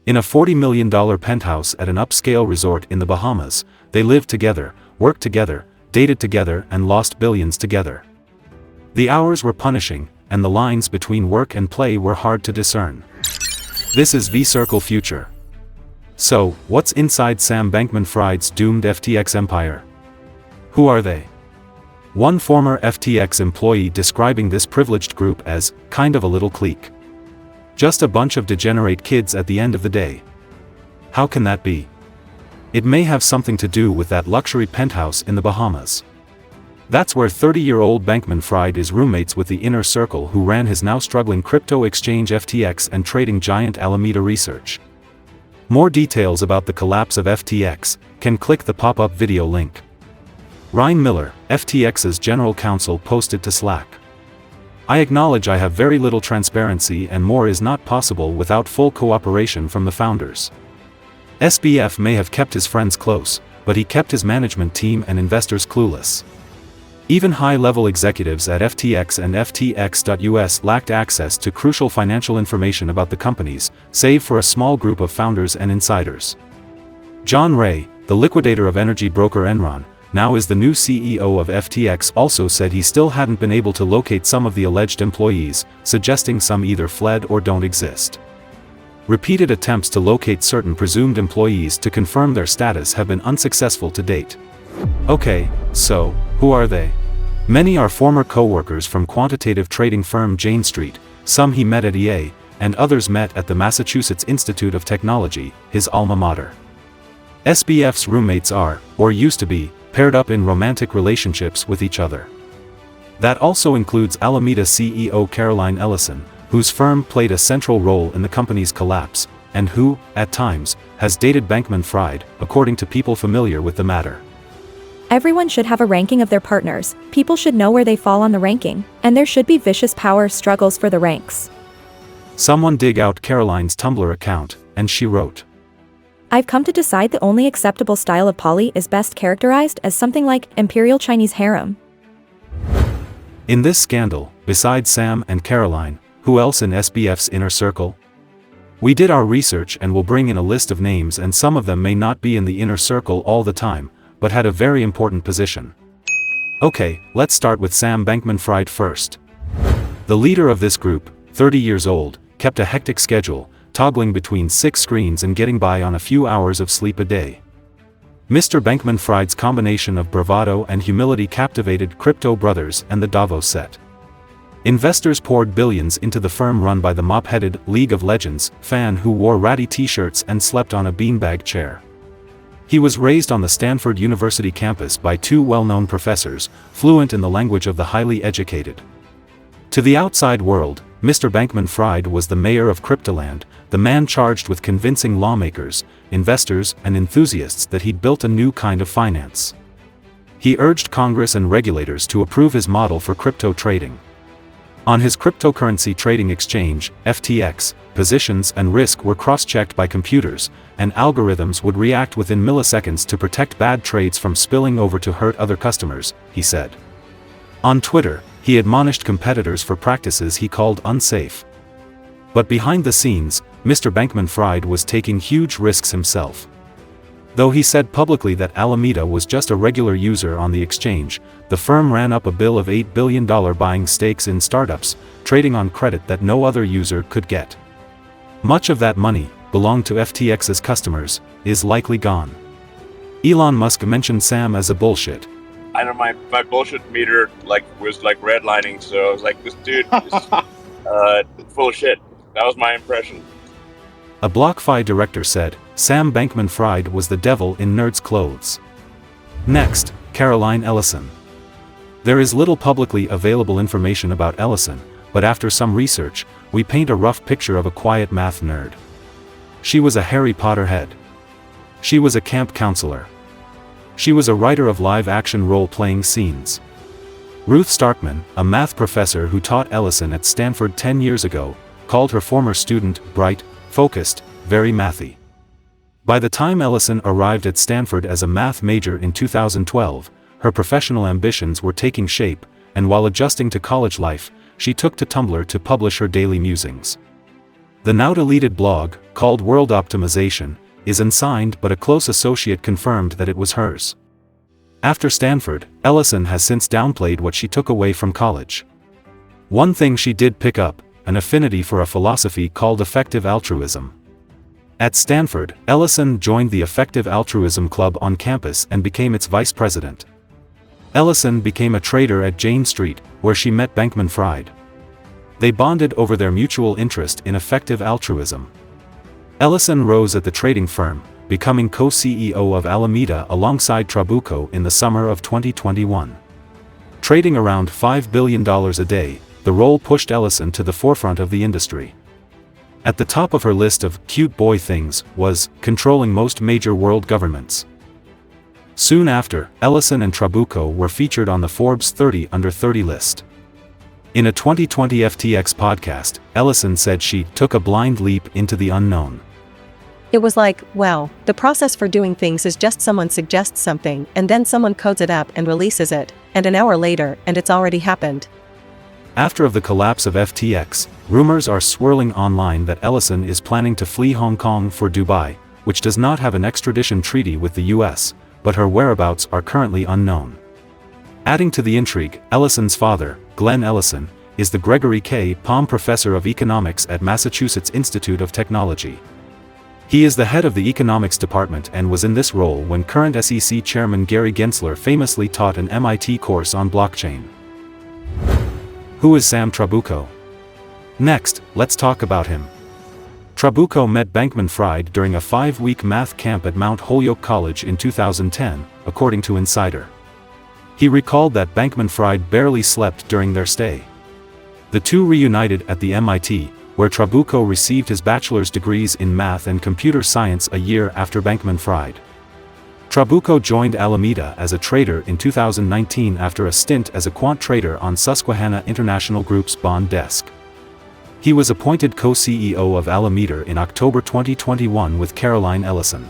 In a $40 million penthouse at an upscale resort in the Bahamas, they lived together, worked together, dated together and lost billions together. The hours were punishing, and the lines between work and play were hard to discern. This is V-Circle Future. So, what's inside Sam Bankman-Fried's doomed FTX empire? Who are they? One former FTX employee describing this privileged group as, kind of a little clique. Just a bunch of degenerate kids at the end of the day. How can that be? It may have something to do with that luxury penthouse in the Bahamas. That's where 30-year-old Bankman-Fried is roommates with the inner circle who ran his now struggling crypto exchange FTX and trading giant Alameda Research. More details about the collapse of FTX, can click the pop-up video link. Ryan Miller, FTX's general counsel, posted to Slack. I acknowledge I have very little transparency and more is not possible without full cooperation from the founders. SBF may have kept his friends close, but he kept his management team and investors clueless. Even high-level executives at FTX and FTX.US lacked access to crucial financial information about the companies, save for a small group of founders and insiders. John Ray, the liquidator of energy broker Enron, now is the new CEO of FTX, also said he still hadn't been able to locate some of the alleged employees, suggesting some either fled or don't exist. Repeated attempts to locate certain presumed employees to confirm their status have been unsuccessful to date. Okay, so, who are they? Many are former co-workers from quantitative trading firm Jane Street, some he met at EA, and others met at the Massachusetts Institute of Technology, his alma mater. SBF's roommates are, or used to be, paired up in romantic relationships with each other. That also includes Alameda CEO Caroline Ellison, whose firm played a central role in the company's collapse, and who, at times, has dated Bankman-Fried, according to people familiar with the matter. Everyone should have a ranking of their partners, people should know where they fall on the ranking, and there should be vicious power struggles for the ranks. Someone dig out Caroline's Tumblr account, and she wrote, I've come to decide the only acceptable style of poly is best characterized as something like Imperial Chinese harem. In this scandal, besides Sam and Caroline, who else in SBF's inner circle? We did our research and will bring in a list of names, and some of them may not be in the inner circle all the time, but had a very important position. Okay, let's start with Sam Bankman-Fried first. The leader of this group, 30 years old, kept a hectic schedule, toggling between 6 screens and getting by on a few hours of sleep a day. Mr. Bankman-Fried's combination of bravado and humility captivated crypto brothers and the Davos set. Investors poured billions into the firm run by the mop-headed League of Legends fan who wore ratty t-shirts and slept on a beanbag chair. He was raised on the Stanford University campus by 2 well-known professors, fluent in the language of the highly educated. To the outside world, Mr. Bankman-Fried was the mayor of Cryptoland, the man charged with convincing lawmakers, investors, and enthusiasts that he'd built a new kind of finance. He urged Congress and regulators to approve his model for crypto trading. On his cryptocurrency trading exchange, FTX, positions and risk were cross-checked by computers, and algorithms would react within milliseconds to protect bad trades from spilling over to hurt other customers, he said. On Twitter, he admonished competitors for practices he called unsafe. But behind the scenes, Mr. Bankman-Fried was taking huge risks himself. Though he said publicly that Alameda was just a regular user on the exchange, the firm ran up a bill of $8 billion buying stakes in startups, trading on credit that no other user could get. Much of that money, belonged to FTX's customers, is likely gone. Elon Musk mentioned Sam as a bullshit. I know my bullshit meter was redlining, so I was like, this dude is full of shit. That was my impression. A BlockFi director said, Sam Bankman-Fried was the devil in nerd's clothes. Next, Caroline Ellison. There is little publicly available information about Ellison, but after some research, we paint a rough picture of a quiet math nerd. She was a Harry Potter head. She was a camp counselor. She was a writer of live-action role-playing scenes. Ruth Starkman, a math professor who taught Ellison at Stanford 10 years ago, called her former student bright, focused, very mathy. By the time Ellison arrived at Stanford as a math major in 2012, her professional ambitions were taking shape, and while adjusting to college life, she took to Tumblr to publish her daily musings. The now deleted blog, called World Optimization, is unsigned, but a close associate confirmed that it was hers. After Stanford, Ellison has since downplayed what she took away from college. One thing she did pick up: an affinity for a philosophy called effective altruism. At Stanford, Ellison joined the Effective Altruism Club on campus and became its vice president. Ellison became a trader at Jane Street, where she met Bankman-Fried. They bonded over their mutual interest in effective altruism. Ellison rose at the trading firm, becoming co-CEO of Alameda alongside Trabucco in the summer of 2021. Trading around $5 billion a day, the role pushed Ellison to the forefront of the industry. At the top of her list of cute boy things was controlling most major world governments. Soon after, Ellison and Trabucco were featured on the Forbes 30 Under 30 list. In a 2020 FTX podcast, Ellison said she took a blind leap into the unknown. It was like, wow, the process for doing things is just someone suggests something and then someone codes it up and releases it, and an hour later, and it's already happened. After the collapse of FTX, rumors are swirling online that Ellison is planning to flee Hong Kong for Dubai, which does not have an extradition treaty with the US, but her whereabouts are currently unknown. Adding to the intrigue, Ellison's father, Glenn Ellison, is the Gregory K. Palm Professor of Economics at Massachusetts Institute of Technology. He is the head of the economics department and was in this role when current SEC Chairman Gary Gensler famously taught an MIT course on blockchain. Who is Sam Trabucco? Next, let's talk about him. Trabucco met Bankman-Fried during a 5-week math camp at Mount Holyoke College in 2010, according to Insider. He recalled that Bankman-Fried barely slept during their stay. The two reunited at the MIT, where Trabucco received his bachelor's degrees in math and computer science a year after Bankman-Fried. Trabucco joined Alameda as a trader in 2019 after a stint as a quant trader on Susquehanna International Group's bond desk. He was appointed co-CEO of Alameda in October 2021 with Caroline Ellison.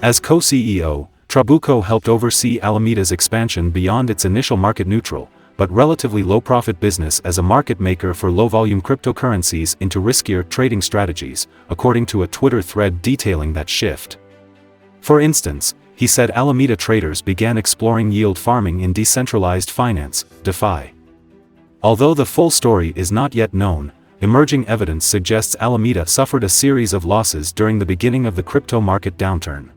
As co-CEO, Trabucco helped oversee Alameda's expansion beyond its initial market-neutral, but relatively low-profit business as a market maker for low-volume cryptocurrencies into riskier trading strategies, according to a Twitter thread detailing that shift. For instance, he said Alameda traders began exploring yield farming in decentralized finance, DeFi. Although the full story is not yet known, emerging evidence suggests Alameda suffered a series of losses during the beginning of the crypto market downturn.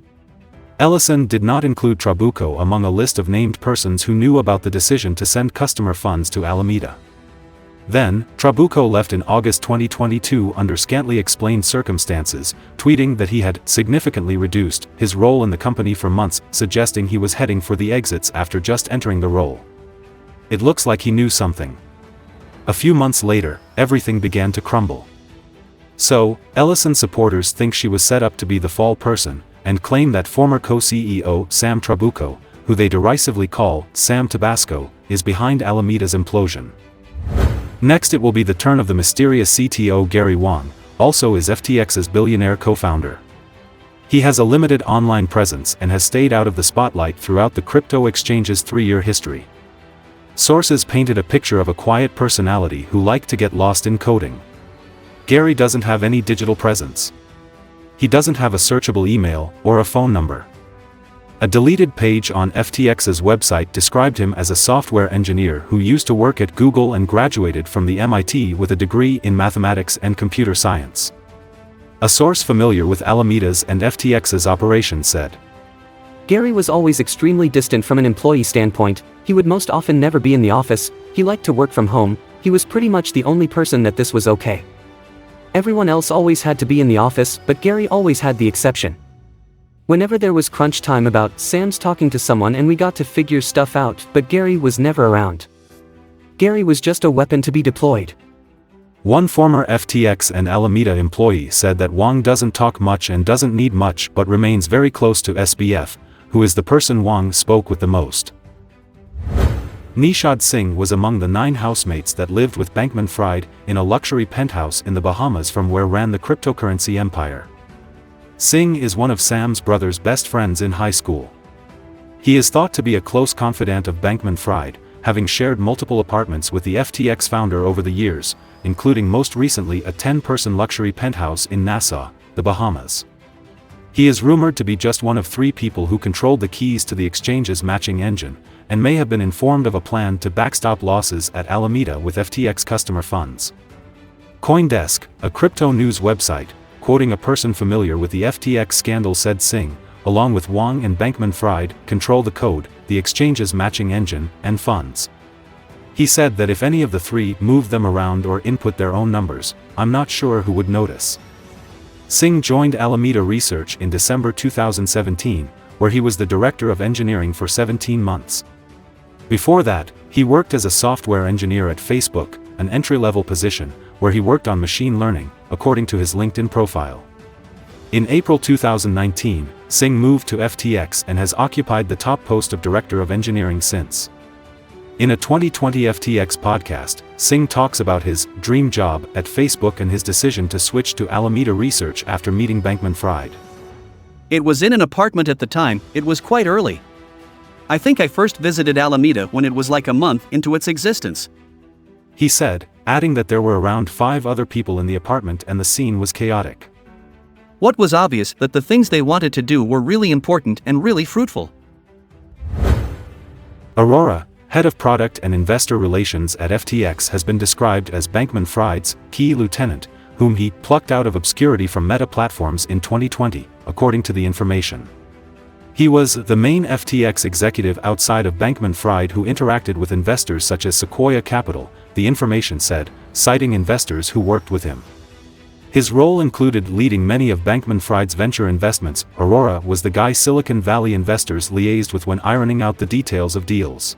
Ellison did not include Trabucco among a list of named persons who knew about the decision to send customer funds to Alameda. Then, Trabucco left in August 2022 under scantily explained circumstances, tweeting that he had significantly reduced his role in the company for months, suggesting he was heading for the exits after just entering the role. It looks like he knew something. A few months later, everything began to crumble. So, Ellison supporters think she was set up to be the fall person, and claim that former co-CEO Sam Trabucco, who they derisively call Sam Tabasco, is behind Alameda's implosion. Next it will be the turn of the mysterious CTO Garry Wang, also is FTX's billionaire co-founder. He has a limited online presence and has stayed out of the spotlight throughout the crypto exchange's 3-year history. Sources painted a picture of a quiet personality who liked to get lost in coding. Garry doesn't have any digital presence. He doesn't have a searchable email or a phone number. A deleted page on FTX's website described him as a software engineer who used to work at Google and graduated from the MIT with a degree in mathematics and computer science. A source familiar with Alameda's and FTX's operations said, Garry was always extremely distant from an employee standpoint. He would most often never be in the office. He liked to work from home. He was pretty much the only person that this was okay. Everyone else always had to be in the office, but Garry always had the exception. Whenever there was crunch time about Sam's talking to someone and we got to figure stuff out, but Garry was never around. Garry was just a weapon to be deployed. One former FTX and Alameda employee said that Wang doesn't talk much and doesn't need much but remains very close to SBF, who is the person Wang spoke with the most. Nishad Singh was among the 9 housemates that lived with Bankman-Fried in a luxury penthouse in the Bahamas from where ran the cryptocurrency empire. Singh is one of Sam's brother's best friends in high school. He is thought to be a close confidant of Bankman-Fried, having shared multiple apartments with the FTX founder over the years, including most recently a 10-person luxury penthouse in Nassau, the Bahamas. He is rumored to be just one of 3 people who controlled the keys to the exchange's matching engine, and may have been informed of a plan to backstop losses at Alameda with FTX customer funds. CoinDesk, a crypto news website, quoting a person familiar with the FTX scandal, said Singh, along with Wang and Bankman-Fried, control the code, the exchange's matching engine, and funds. He said that if any of the 3 moved them around or input their own numbers, I'm not sure who would notice. Singh joined Alameda Research in December 2017, where he was the director of engineering for 17 months. Before that, he worked as a software engineer at Facebook, an entry-level position, where he worked on machine learning, according to his LinkedIn profile. In April 2019, Singh moved to FTX and has occupied the top post of Director of Engineering since. In a 2020 FTX podcast, Singh talks about his dream job at Facebook and his decision to switch to Alameda Research after meeting Bankman-Fried. It was in an apartment at the time, it was quite early. I think I first visited Alameda when it was like a month into its existence. He said, adding that there were around 5 other people in the apartment and the scene was chaotic. What was obvious that the things they wanted to do were really important and really fruitful. Arora, head of product and investor relations at FTX, has been described as Bankman-Fried's key lieutenant, whom he plucked out of obscurity from Meta Platforms in 2020, according to the information. He was the main FTX executive outside of Bankman-Fried who interacted with investors such as Sequoia Capital, the information said, citing investors who worked with him. His role included leading many of Bankman-Fried's venture investments. Arora was the guy Silicon Valley investors liaised with when ironing out the details of deals,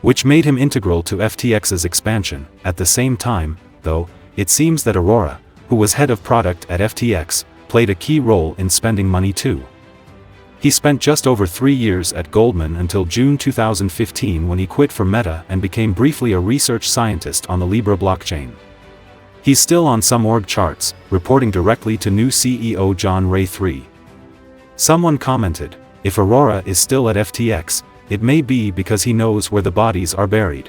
which made him integral to FTX's expansion. At the same time, though, it seems that Arora, who was head of product at FTX, played a key role in spending money too. He spent just over 3 years at Goldman until June 2015 when he quit for Meta and became briefly a research scientist on the Libra blockchain. He's still on some org charts, reporting directly to new CEO John Ray III. Someone commented, if Arora is still at FTX, it may be because he knows where the bodies are buried.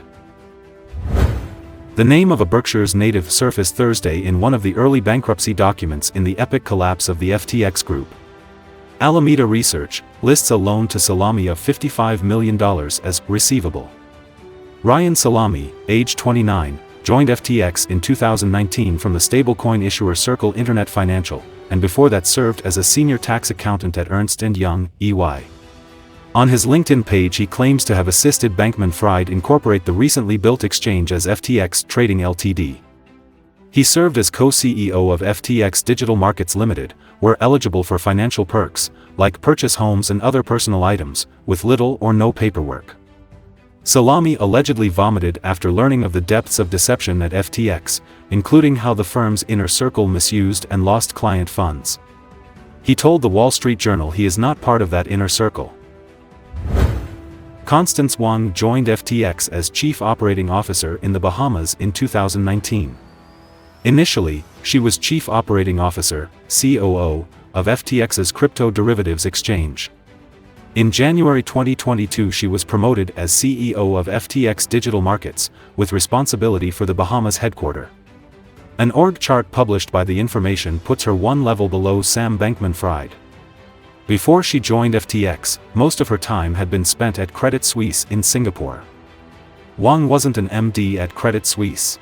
The name of a Berkshire's native surfaced Thursday in one of the early bankruptcy documents in the epic collapse of the FTX group. Alameda Research lists a loan to Salame of $55 million as receivable. Ryan Salame, age 29, joined FTX in 2019 from the stablecoin issuer Circle Internet Financial, and before that served as a senior tax accountant at Ernst & Young, EY. On his LinkedIn page he claims to have assisted Bankman-Fried incorporate the recently built exchange as FTX Trading Ltd. He served as co-CEO of FTX Digital Markets Limited, were eligible for financial perks, like purchase homes and other personal items, with little or no paperwork. Salame allegedly vomited after learning of the depths of deception at FTX, including how the firm's inner circle misused and lost client funds. He told the Wall Street Journal he is not part of that inner circle. Constance Wang joined FTX as Chief Operating Officer in the Bahamas in 2019. Initially, she was Chief Operating Officer, COO, of FTX's crypto derivatives exchange. In January 2022 she was promoted as CEO of FTX Digital Markets, with responsibility for the Bahamas headquarters. An org chart published by The Information puts her one level below Sam Bankman-Fried. Before she joined FTX, most of her time had been spent at Credit Suisse in Singapore. Wang wasn't an MD at Credit Suisse.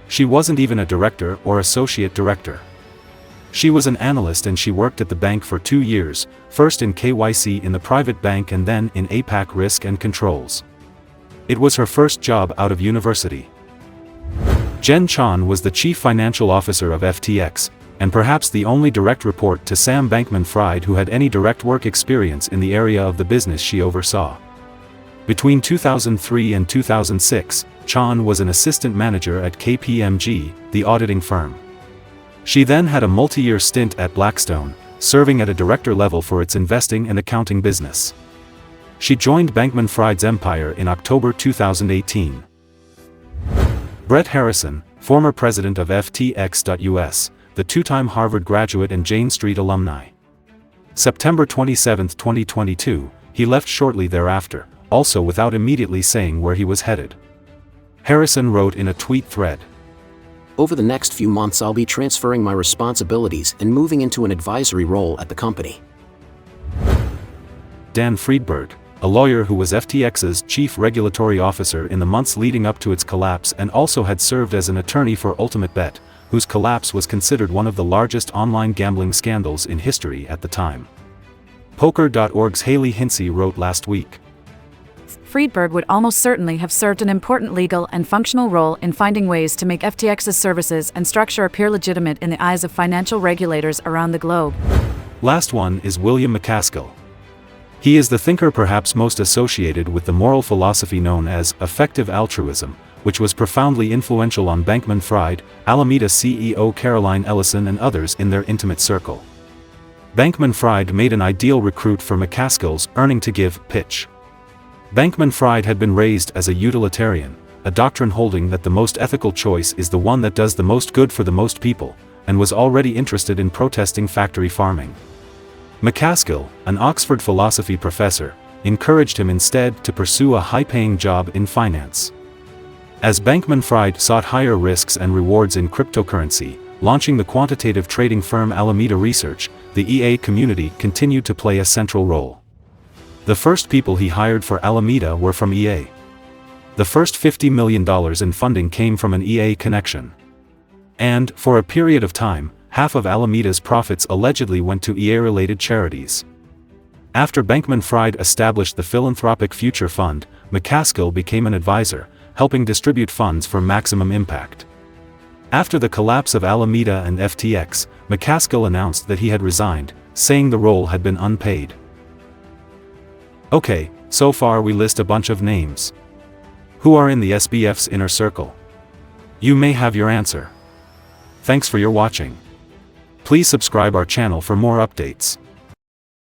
She wasn't even a director or associate director. She was an analyst and she worked at the bank for 2 years, first in KYC in the private bank and then in APAC risk and controls. It was her first job out of university. Jen Chan was the chief financial officer of FTX, and perhaps the only direct report to Sam Bankman-Fried who had any direct work experience in the area of the business she oversaw. Between 2003 and 2006, Chan was an assistant manager at KPMG, the auditing firm. She then had a multi-year stint at Blackstone, serving at a director level for its investing and accounting business. She joined Bankman-Fried's empire in October 2018. Brett Harrison, former president of FTX.US, the two-time Harvard graduate and Jane Street alumni. September 27, 2022, he left shortly thereafter, also without immediately saying where he was headed. Harrison wrote in a tweet thread, over the next few months I'll be transferring my responsibilities and moving into an advisory role at the company. Dan Friedberg, a lawyer who was FTX's chief regulatory officer in the months leading up to its collapse and also had served as an attorney for Ultimate Bet, whose collapse was considered one of the largest online gambling scandals in history at the time. Poker.org's Haley Hinsey wrote last week, Friedberg would almost certainly have served an important legal and functional role in finding ways to make FTX's services and structure appear legitimate in the eyes of financial regulators around the globe. Last one is William MacAskill. He is the thinker perhaps most associated with the moral philosophy known as effective altruism, which was profoundly influential on Bankman-Fried, Alameda CEO Caroline Ellison and others in their intimate circle. Bankman-Fried made an ideal recruit for MacAskill's earning-to-give pitch. Bankman-Fried had been raised as a utilitarian, a doctrine holding that the most ethical choice is the one that does the most good for the most people, and was already interested in protesting factory farming. MacAskill, an Oxford philosophy professor, encouraged him instead to pursue a high-paying job in finance. As Bankman-Fried sought higher risks and rewards in cryptocurrency, launching the quantitative trading firm Alameda Research, the EA community continued to play a central role. The first people he hired for Alameda were from EA. The first $50 million in funding came from an EA connection. And, for a period of time, half of Alameda's profits allegedly went to EA-related charities. After Bankman-Fried established the Philanthropic Future Fund, MacAskill became an advisor, helping distribute funds for maximum impact. After the collapse of Alameda and FTX, MacAskill announced that he had resigned, saying the role had been unpaid. Okay, so far we list a bunch of names. Who are in the SBF's inner circle? You may have your answer. Thanks for your watching. Please subscribe our channel for more updates.